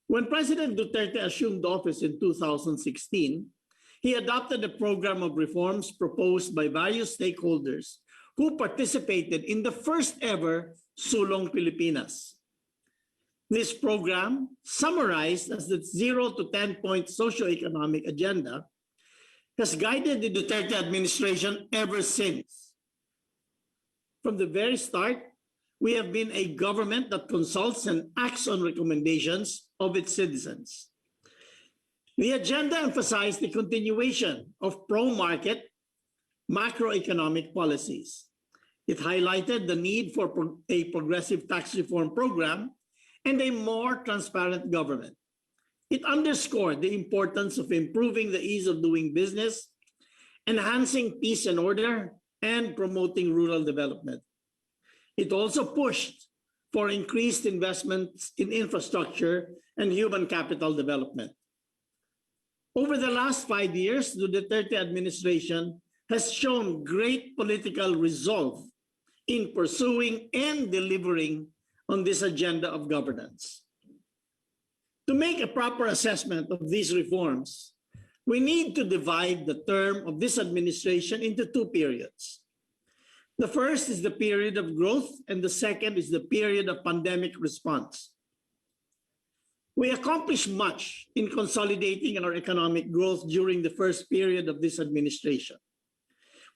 When President Duterte assumed office in 2016, he adopted a program of reforms proposed by various stakeholders who participated in the first ever Sulong, Pilipinas. This program, summarized as the 0 to 10-point socioeconomic agenda, has guided the Duterte administration ever since. From the very start, we have been a government that consults and acts on recommendations of its citizens. The agenda emphasized the continuation of pro-market macroeconomic policies. It highlighted the need for a progressive tax reform program and a more transparent government. It underscored the importance of improving the ease of doing business, enhancing peace and order, and promoting rural development. It also pushed for increased investments in infrastructure and human capital development. Over the last 5 years, the Duterte administration has shown great political resolve in pursuing and delivering on this agenda of governance. To make a proper assessment of these reforms, we need to divide the term of this administration into two periods. The first is the period of growth, and the second is the period of pandemic response. We accomplished much in consolidating our economic growth during the first period of this administration.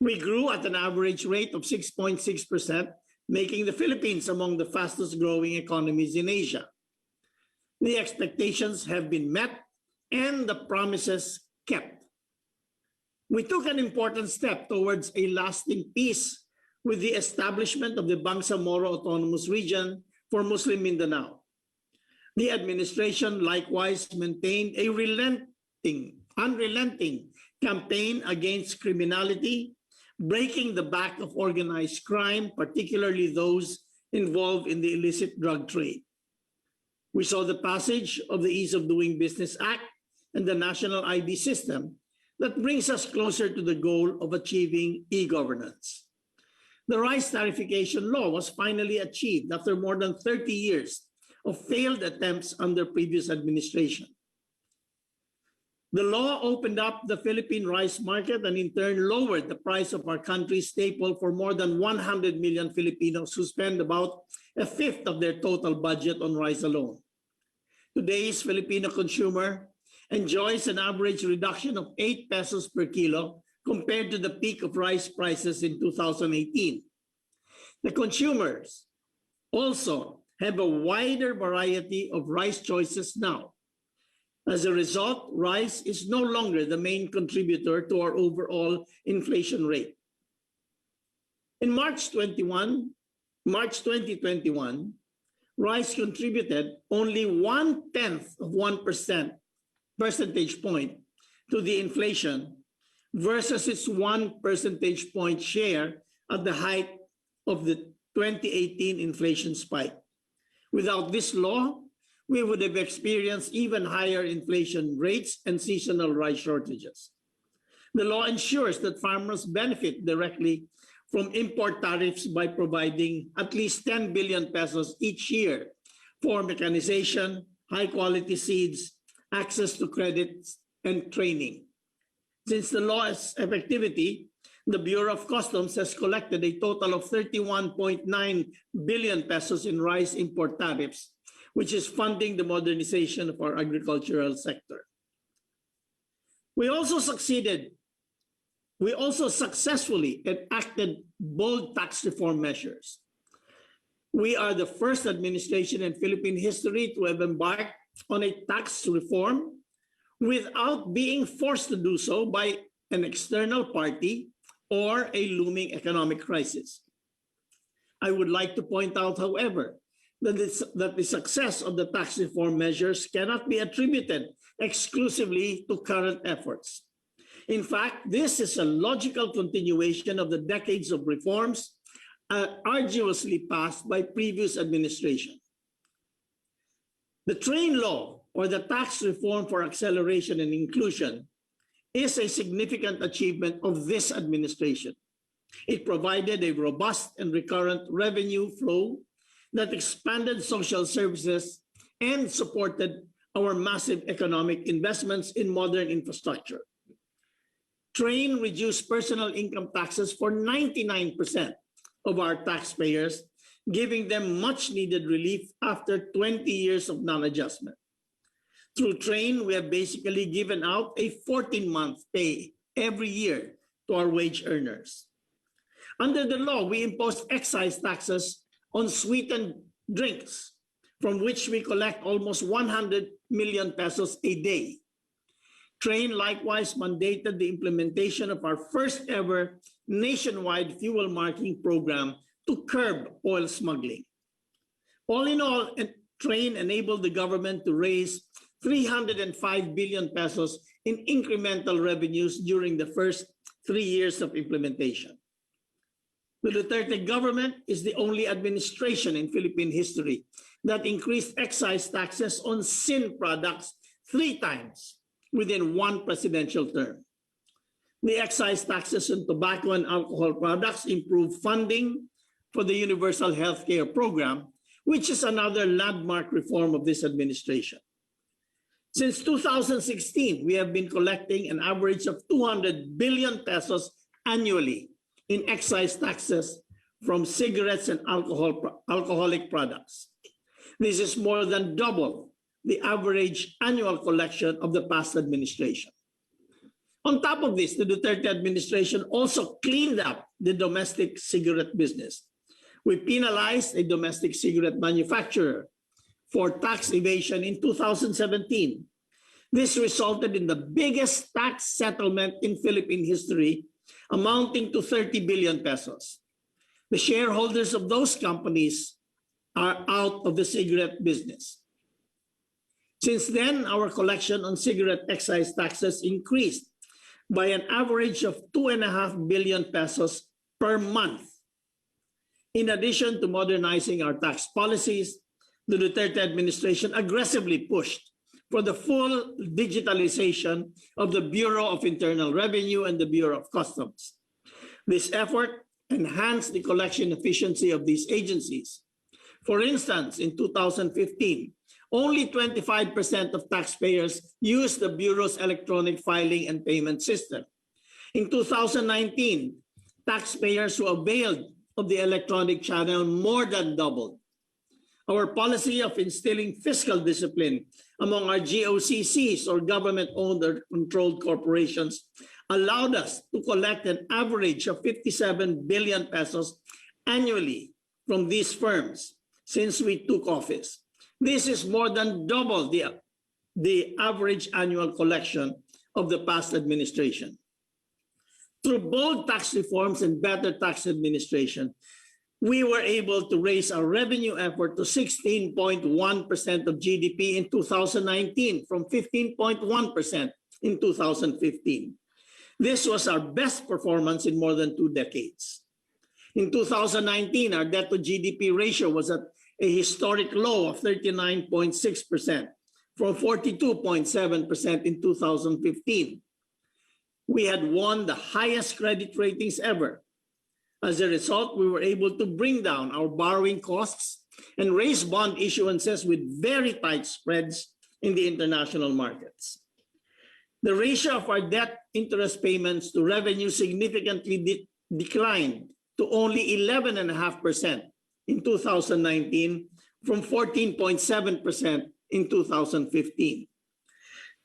We grew at an average rate of 6.6%, making the Philippines among the fastest growing economies in Asia. The expectations have been met and the promises kept. We took an important step towards a lasting peace with the establishment of the Bangsamoro Autonomous Region for Muslim Mindanao. The administration likewise maintained a unrelenting campaign against criminality, breaking the back of organized crime, particularly those involved in the illicit drug trade. We saw the passage of the Ease of Doing Business Act and the National ID system that brings us closer to the goal of achieving e-governance. The rice tariffication law was finally achieved after more than 30 years of failed attempts under previous administration. The law opened up the Philippine rice market and in turn lowered the price of our country's staple for more than 100 million Filipinos who spend about a fifth of their total budget on rice alone. Today's Filipino consumer enjoys an average reduction of 8 pesos per kilo compared to the peak of rice prices in 2018. The consumers also have a wider variety of rice choices now. As a result, rice is no longer the main contributor to our overall inflation rate. In March 2021, rice contributed only 1/10 of 1% percentage point to the inflation versus its 1 percentage point share at the height of the 2018 inflation spike. Without this law, we would have experienced even higher inflation rates and seasonal rice shortages. The law ensures that farmers benefit directly from import tariffs by providing at least 10 billion pesos each year for mechanization, high-quality seeds, access to credits, and training. Since the law's effectivity, the Bureau of Customs has collected a total of 31.9 billion pesos in rice import tariffs, which is funding the modernization of our agricultural sector. We also successfully enacted bold tax reform measures. We are the first administration in Philippine history to have embarked on a tax reform without being forced to do so by an external party or a looming economic crisis. I would like to point out, however, that the success of the tax reform measures cannot be attributed exclusively to current efforts. In fact, this is a logical continuation of the decades of reforms arduously passed by previous administration. The Train Law, or the Tax Reform for Acceleration and Inclusion, is a significant achievement of this administration. It provided a robust and recurrent revenue flow that expanded social services and supported our massive economic investments in modern infrastructure. Train reduced personal income taxes for 99% of our taxpayers, giving them much needed relief after 20 years of non-adjustment. Through Train, we have basically given out a 14-month pay every year to our wage earners. Under the law, we imposed excise taxes on sweetened drinks, from which we collect almost 100 million pesos a day. Train likewise mandated the implementation of our first ever nationwide fuel marking program to curb oil smuggling. All in all, Train enabled the government to raise 305 billion pesos in incremental revenues during the first 3 years of implementation. The Duterte government is the only administration in Philippine history that increased excise taxes on sin products 3 times within one presidential term. The excise taxes on tobacco and alcohol products improved funding for the Universal Healthcare Program, which is another landmark reform of this administration. Since 2016, we have been collecting an average of 200 billion pesos annually in excise taxes from cigarettes and alcoholic products. This is more than double the average annual collection of the past administration. On top of this, the Duterte administration also cleaned up the domestic cigarette business. We penalized a domestic cigarette manufacturer for tax evasion in 2017. This resulted in the biggest tax settlement in Philippine history, amounting to 30 billion pesos. The shareholders of those companies are out of the cigarette business. Since then, our collection on cigarette excise taxes increased by an average of 2.5 billion pesos per month. In addition to modernizing our tax policies, the Duterte administration aggressively pushed for the full digitalization of the Bureau of Internal Revenue and the Bureau of Customs. This effort enhanced the collection efficiency of these agencies. For instance, in 2015, only 25% of taxpayers used the Bureau's electronic filing and payment system. In 2019, taxpayers who availed of the electronic channel more than doubled. Our policy of instilling fiscal discipline among our GOCCs, or government-owned or controlled corporations, allowed us to collect an average of 57 billion pesos annually from these firms since we took office. This is more than double the average annual collection of the past administration. Through bold tax reforms and better tax administration, we were able to raise our revenue effort to 16.1% of GDP in 2019 from 15.1% in 2015. This was our best performance in more than 2 decades. In 2019, our debt to GDP ratio was at a historic low of 39.6% from 42.7% in 2015. We had won the highest credit ratings ever. As a result, we were able to bring down our borrowing costs and raise bond issuances with very tight spreads in the international markets. The ratio of our debt interest payments to revenue significantly declined to only 11.5% in 2019 from 14.7% in 2015.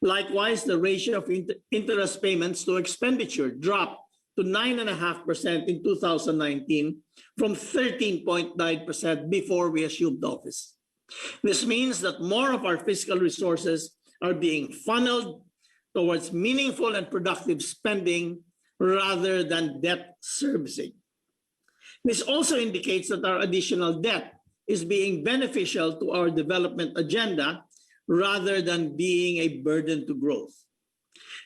Likewise, the ratio of interest payments to expenditure dropped to 9.5% in 2019 from 13.9% before we assumed office. This means that more of our fiscal resources are being funneled towards meaningful and productive spending rather than debt servicing. This also indicates that our additional debt is being beneficial to our development agenda rather than being a burden to growth.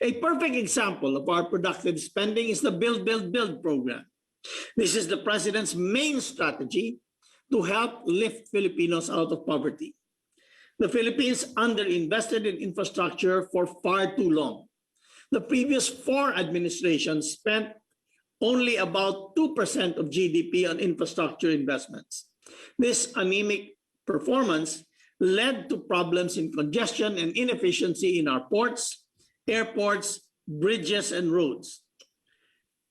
A perfect example of our productive spending is the Build, Build, Build program. This is the President's main strategy to help lift Filipinos out of poverty. The Philippines underinvested in infrastructure for far too long. The previous 4 administrations spent only about 2% of GDP on infrastructure investments. This anemic performance led to problems in congestion and inefficiency in our ports, airports, bridges, and roads.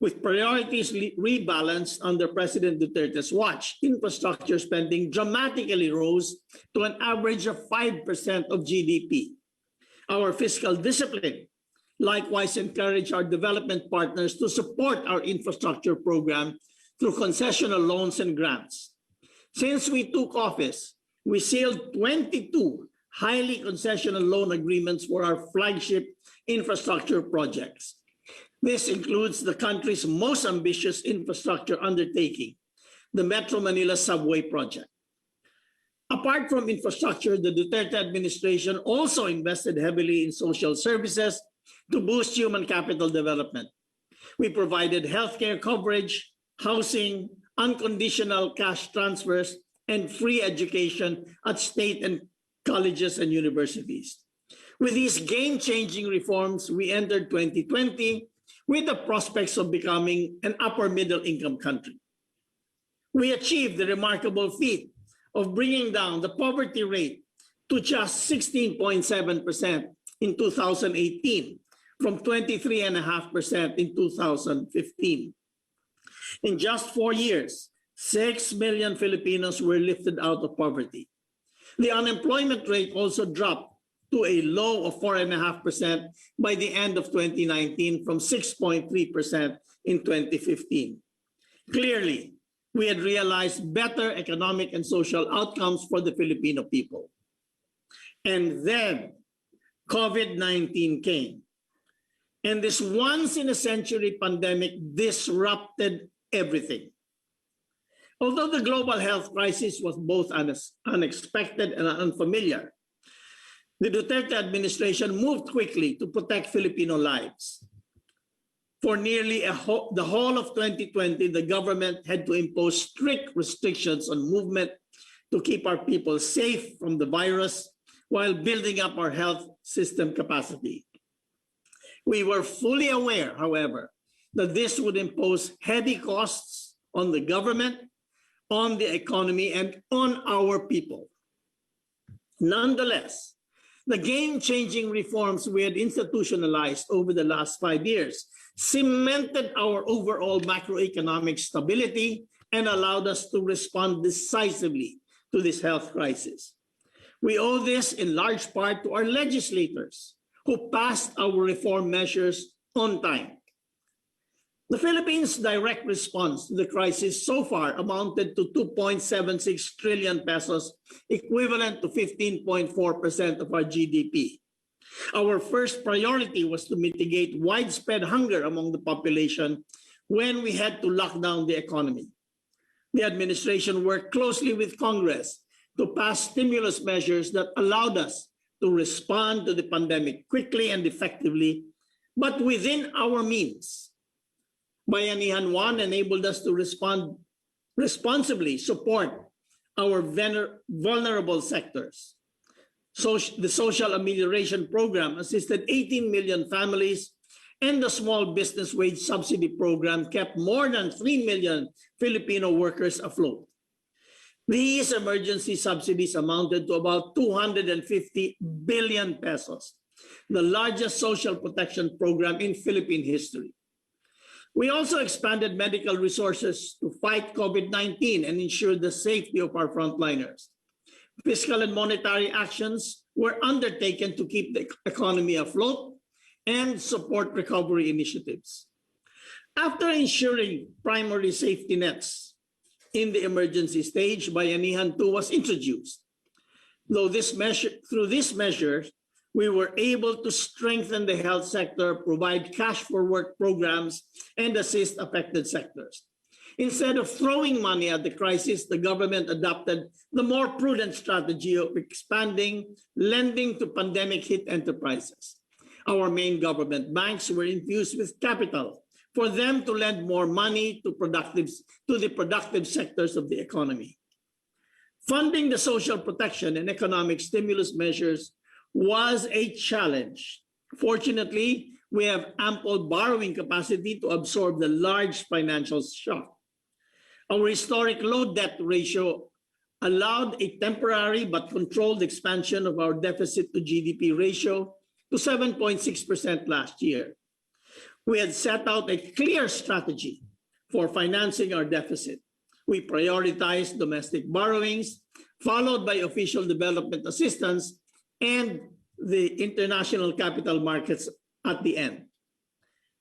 With priorities rebalanced under President Duterte's watch, infrastructure spending dramatically rose to an average of 5% of GDP. Our fiscal discipline likewise encouraged our development partners to support our infrastructure program through concessional loans and grants. Since we took office, we sealed 22 highly concessional loan agreements for our flagship infrastructure projects. This includes the country's most ambitious infrastructure undertaking, the Metro Manila Subway Project. Apart from infrastructure, the Duterte administration also invested heavily in social services to boost human capital development. We provided healthcare coverage, housing, unconditional cash transfers, and free education at state and colleges and universities. With these game-changing reforms, we entered 2020 with the prospects of becoming an upper middle income country. We achieved the remarkable feat of bringing down the poverty rate to just 16.7% in 2018 from 23.5% in 2015. In just 4 years, 6 million Filipinos were lifted out of poverty. The unemployment rate also dropped to a low of 4.5% by the end of 2019 from 6.3% in 2015. Clearly, we had realized better economic and social outcomes for the Filipino people. And then COVID-19 came. And this once-in-a-century pandemic disrupted everything. Although the global health crisis was both unexpected and unfamiliar, the Duterte administration moved quickly to protect Filipino lives. For nearly the whole of 2020, the government had to impose strict restrictions on movement to keep our people safe from the virus while building up our health system capacity. We were fully aware, however, that this would impose heavy costs on the government, on the economy, and on our people. Nonetheless, the game-changing reforms we had institutionalized over the last 5 years cemented our overall macroeconomic stability and allowed us to respond decisively to this health crisis. We owe this in large part to our legislators who passed our reform measures on time. The Philippines' direct response to the crisis so far amounted to 2.76 trillion pesos, equivalent to 15.4% of our GDP. Our first priority was to mitigate widespread hunger among the population when we had to lock down the economy. The administration worked closely with Congress to pass stimulus measures that allowed us to respond to the pandemic quickly and effectively, but within our means. Bayanihan 1 enabled us to responsibly support our vulnerable sectors. So the Social Amelioration Program assisted 18 million families, and the Small Business Wage Subsidy Program kept more than 3 million Filipino workers afloat. These emergency subsidies amounted to about 250 billion pesos, the largest social protection program in Philippine history. We also expanded medical resources to fight COVID-19 and ensure the safety of our frontliners. Fiscal and monetary actions were undertaken to keep the economy afloat and support recovery initiatives. After ensuring primary safety nets in the emergency stage, Bayanihan 2 was introduced. Through this measure, we were able to strengthen the health sector, provide cash for work programs, and assist affected sectors. Instead of throwing money at the crisis, the government adopted the more prudent strategy of expanding lending to pandemic-hit enterprises. Our main government banks were infused with capital for them to lend more money to the productive sectors of the economy. Funding the social protection and economic stimulus measures was a challenge. Fortunately, we have ample borrowing capacity to absorb the large financial shock. Our historic low debt ratio allowed a temporary but controlled expansion of our deficit to GDP ratio to 7.6% last year. We had set out a clear strategy for financing our deficit. We prioritized domestic borrowings, followed by official development assistance and the international capital markets at the end.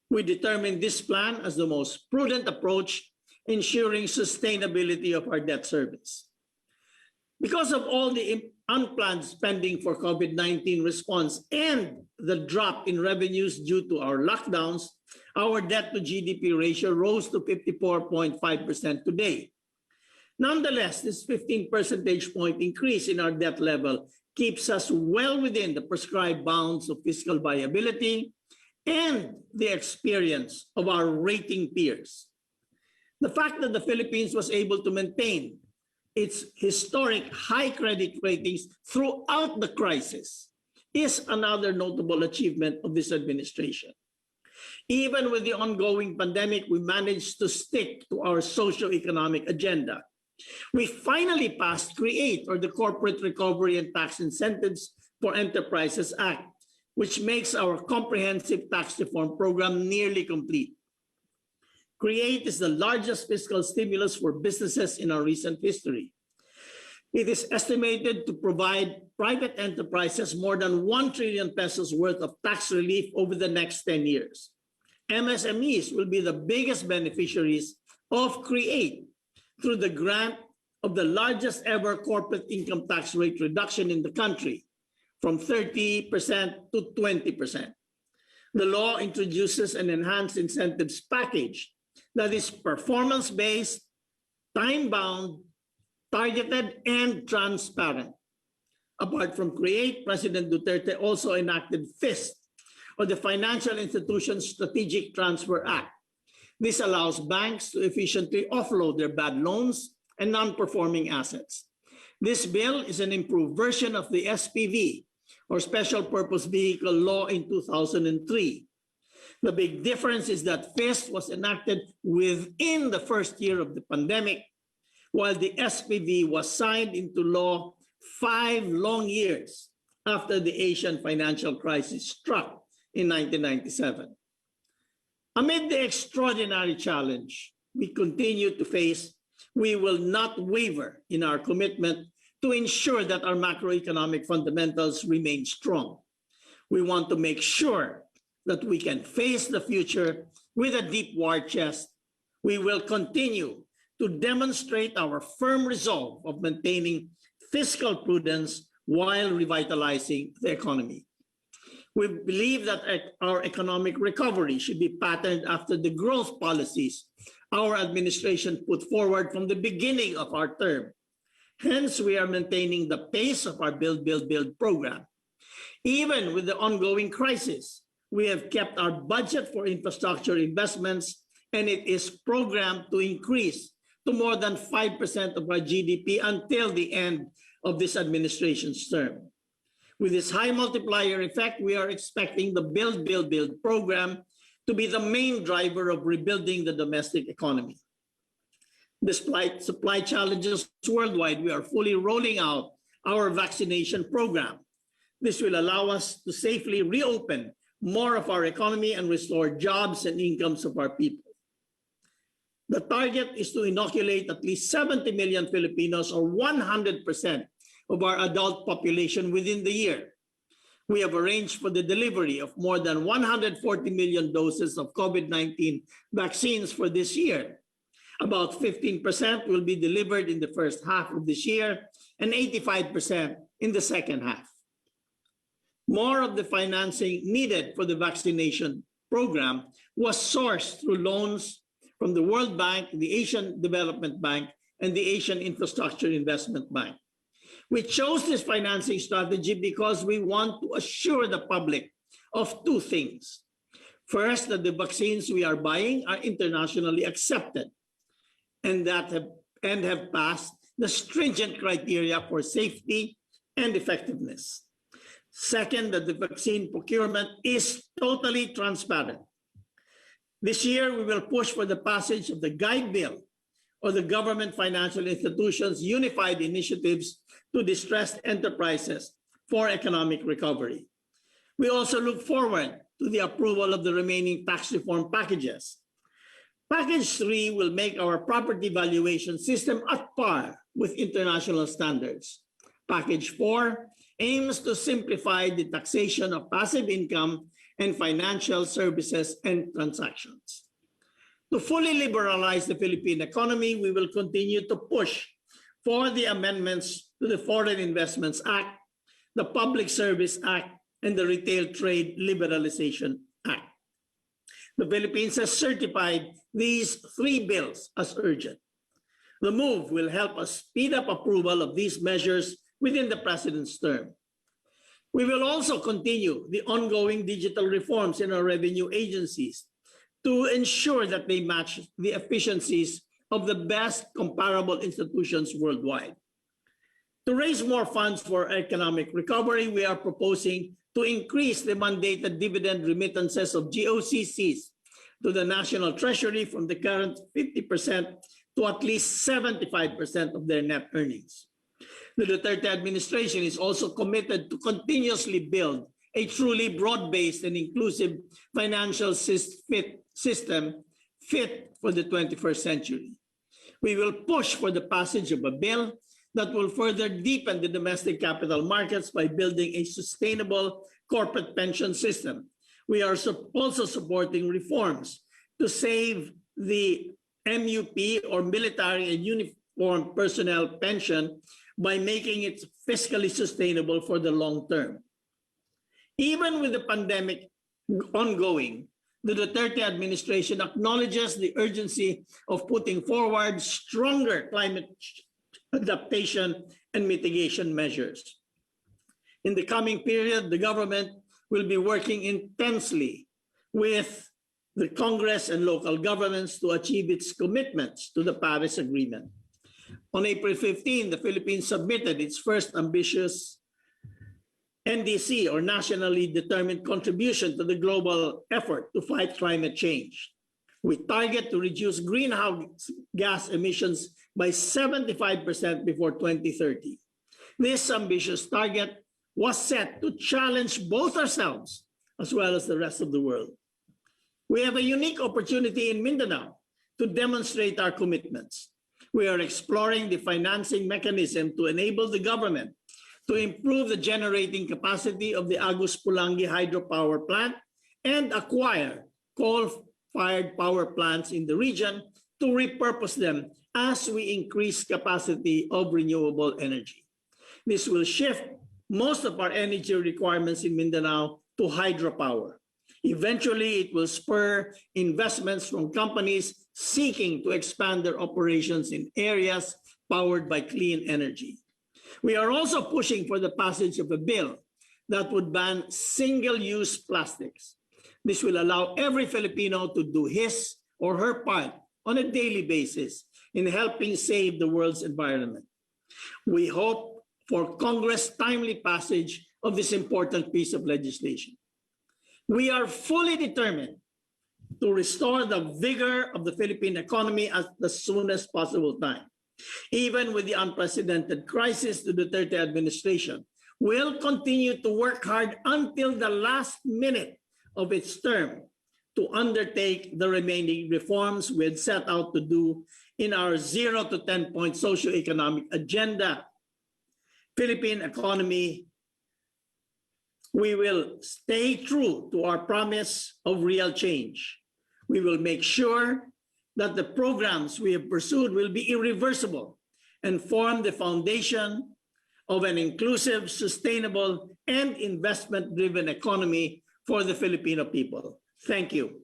We determined this plan as the most prudent approach, ensuring sustainability of our debt service. Because of all the unplanned spending for COVID-19 response and the drop in revenues due to our lockdowns, our debt to GDP ratio rose to 54.5% today. Nonetheless, this 15 percentage point increase in our debt level keeps us well within the prescribed bounds of fiscal viability and the experience of our rating peers. The fact that the Philippines was able to maintain its historic high credit ratings throughout the crisis is another notable achievement of this administration. Even with the ongoing pandemic, we managed to stick to our socio-economic agenda. We finally passed CREATE, or the Corporate Recovery and Tax Incentives for Enterprises Act, which makes our comprehensive tax reform program nearly complete. CREATE is the largest fiscal stimulus for businesses in our recent history. It is estimated to provide private enterprises more than 1 trillion pesos worth of tax relief over the next 10 years. MSMEs will be the biggest beneficiaries of CREATE through the grant of the largest ever corporate income tax rate reduction in the country from 30% to 20%. The law introduces an enhanced incentives package that is performance-based, time-bound, targeted, and transparent. Apart from CREATE, President Duterte also enacted FISC, or the Financial Institutions Strategic Transfer Act. This allows banks to efficiently offload their bad loans and non-performing assets. This bill is an improved version of the SPV, or Special Purpose Vehicle Law, in 2003. The big difference is that FISC was enacted within the first year of the pandemic, while the SPV was signed into law 5 long years after the Asian financial crisis struck in 1997. Amid the extraordinary challenge we continue to face, we will not waver in our commitment to ensure that our macroeconomic fundamentals remain strong. We want to make sure that we can face the future with a deep war chest. We will continue to demonstrate our firm resolve of maintaining fiscal prudence while revitalizing the economy. We believe that our economic recovery should be patterned after the growth policies our administration put forward from the beginning of our term. Hence, we are maintaining the pace of our Build, Build, Build program. Even with the ongoing crisis, we have kept our budget for infrastructure investments, and it is programmed to increase to more than 5% of our GDP until the end of this administration's term. With this high multiplier effect, we are expecting the Build, Build, Build program to be the main driver of rebuilding the domestic economy. Despite supply challenges worldwide, we are fully rolling out our vaccination program. This will allow us to safely reopen more of our economy and restore jobs and incomes of our people. The target is to inoculate at least 70 million Filipinos, or 100% of our adult population, within the year. We have arranged for the delivery of more than 140 million doses of COVID-19 vaccines for this year. About 15% will be delivered in the first half of this year and 85% in the second half. More of the financing needed for the vaccination program was sourced through loans from the World Bank, the Asian Development Bank, and the Asian Infrastructure Investment Bank. We chose this financing strategy because we want to assure the public of two things. First, that the vaccines we are buying are internationally accepted and have passed the stringent criteria for safety and effectiveness. Second, that the vaccine procurement is totally transparent. This year, we will push for the passage of the guide bill, or the government financial institutions' unified initiatives to distressed enterprises for economic recovery. We also look forward to the approval of the remaining tax reform packages. Package 3 will make our property valuation system at par with international standards. Package 4 aims to simplify the taxation of passive income and financial services and transactions. To fully liberalize the Philippine economy, we will continue to push for the amendments to the Foreign Investments Act, the Public Service Act, and the Retail Trade Liberalization Act. The Philippines has certified these 3 bills as urgent. The move will help us speed up approval of these measures within the President's term. We will also continue the ongoing digital reforms in our revenue agencies to ensure that they match the efficiencies of the best comparable institutions worldwide. To raise more funds for economic recovery, we are proposing to increase the mandated dividend remittances of GOCCs to the National Treasury from the current 50% to at least 75% of their net earnings. The Duterte administration is also committed to continuously build a truly broad-based and inclusive financial system fit for the 21st century. We will push for the passage of a bill that will further deepen the domestic capital markets by building a sustainable corporate pension system. We are also supporting reforms to save the MUP, or military and uniformed personnel pension, by making it fiscally sustainable for the long term. Even with the pandemic ongoing, the Duterte administration acknowledges the urgency of putting forward stronger climate adaptation and mitigation measures. In the coming period, the government will be working intensely with the Congress and local governments to achieve its commitments to the Paris Agreement. On April 15, the Philippines submitted its first ambitious NDC, or Nationally Determined Contribution to the global effort to fight climate change. We target to reduce greenhouse gas emissions by 75% before 2030. This ambitious target was set to challenge both ourselves as well as the rest of the world. We have a unique opportunity in Mindanao to demonstrate our commitments. We are exploring the financing mechanism to enable the government to improve the generating capacity of the Agus Pulangi hydropower plant and acquire coal-fired power plants in the region to repurpose them as we increase capacity of renewable energy. This will shift most of our energy requirements in Mindanao to hydropower. Eventually, it will spur investments from companies seeking to expand their operations in areas powered by clean energy. We are also pushing for the passage of a bill that would ban single-use plastics. This will allow every Filipino to do his or her part on a daily basis in helping save the world's environment. We hope for Congress' timely passage of this important piece of legislation. We are fully determined to restore the vigor of the Philippine economy at the soonest possible time. Even with the unprecedented crisis, the Duterte administration will continue to work hard until the last minute of its term to undertake the remaining reforms we had set out to do in our 0 to 10-point socioeconomic agenda. Philippine economy, we will stay true to our promise of real change. We will make sure that the programs we have pursued will be irreversible and form the foundation of an inclusive, sustainable, and investment-driven economy for the Filipino people. Thank you.